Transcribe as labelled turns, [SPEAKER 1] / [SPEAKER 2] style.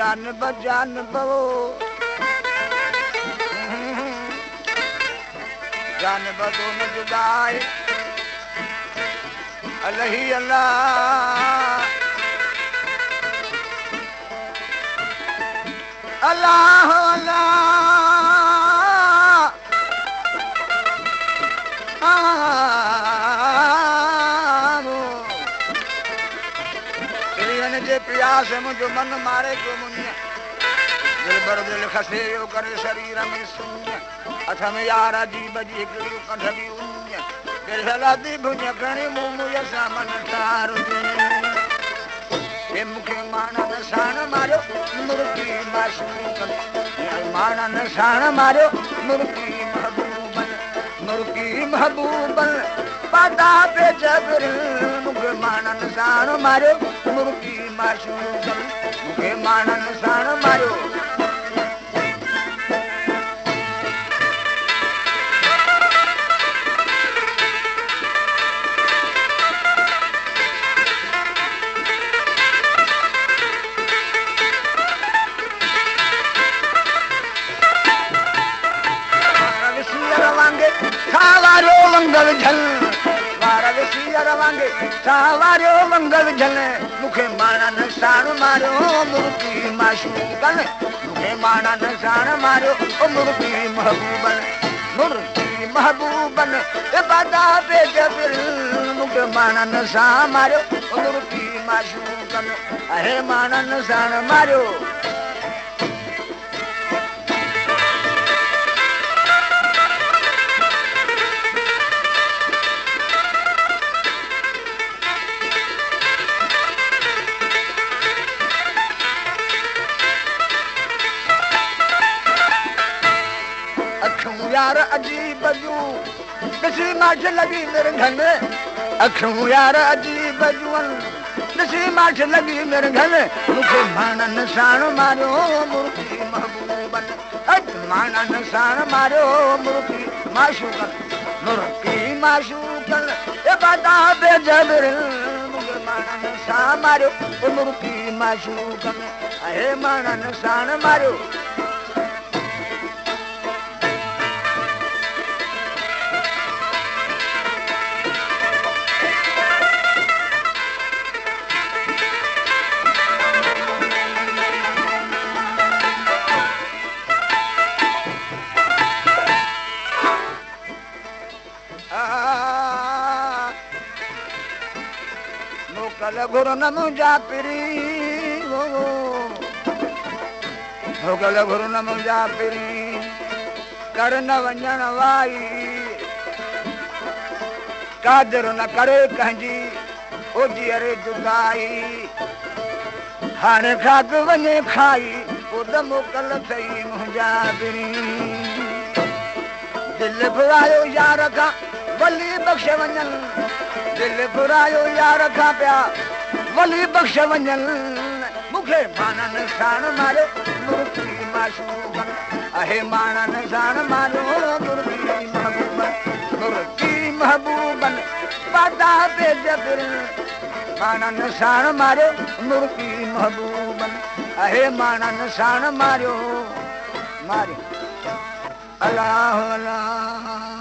[SPEAKER 1] जान बवो जान बदो न जुदाए अलही अल्लाह अल्लाह अल्लाह जे प्यास मुझो मन मारे को मुनिया दिल भर दिल खसे यो करे शरीर में सुनिया अथ में यार अजीब जी हिकड़ी कढ भी उनिया दिल हलादी भुज खणी मुंह यसा मन तार ये मुखे माना नशान मारो मुर्गी माशूकन माना नशान मारो मुर्गी महबूबन पादा पे जबर मुखे माना नशान मारो मुर्गी माशूकन मुखे माना नशान मारो सावारो मंगल झल वारा विसिया रवांगे सावारो मंगल झल मुखे माना नशान मारो मुर्गी माशूकन मुखे माना नशान मारो मुर्गी महबूबन ए बादा पे जबर मुखे माना नशान मारो मुर्गी माशूकन अहे माना नशान मारो यार अजीब जू ॾिसी माठ लॻी मिर्घन अखियूं यार अजीब जूअन ॾिसी माठ लॻी मिर्घन मूंखे माना नशान मारियो मुर्गी महबूबन माना नशान मारियो मुर्गी माशूकन ए बादा बे जबर मूंखे माना नशान मारियो मुर्गी माशूकन अहे माना नशान मारियो मोकल घुर न मुंहिंजा पिरी मोकल घुर न मुंहिंजा पिरी कर न वञण वाई कादर न करे कंहिंजी ओजी अरे जुदाई हाणे खाक वञे खाई ॿुध मोकल अथई मुंहिंजा पिरी दिल घुरायो यार खां वली बख़्श वञनि दिल घुरायो यार खां पिया वली बख़्श वञनि मूंखे माना नशान मारियो मुर्गी माशूकन अहे माना नशान मारियो मुर्गी महबूबन पादा पे जबर माना नशान मारियो मुर्गी महबूबन अहे माना नशान मारियो अल्लाह अल्लाह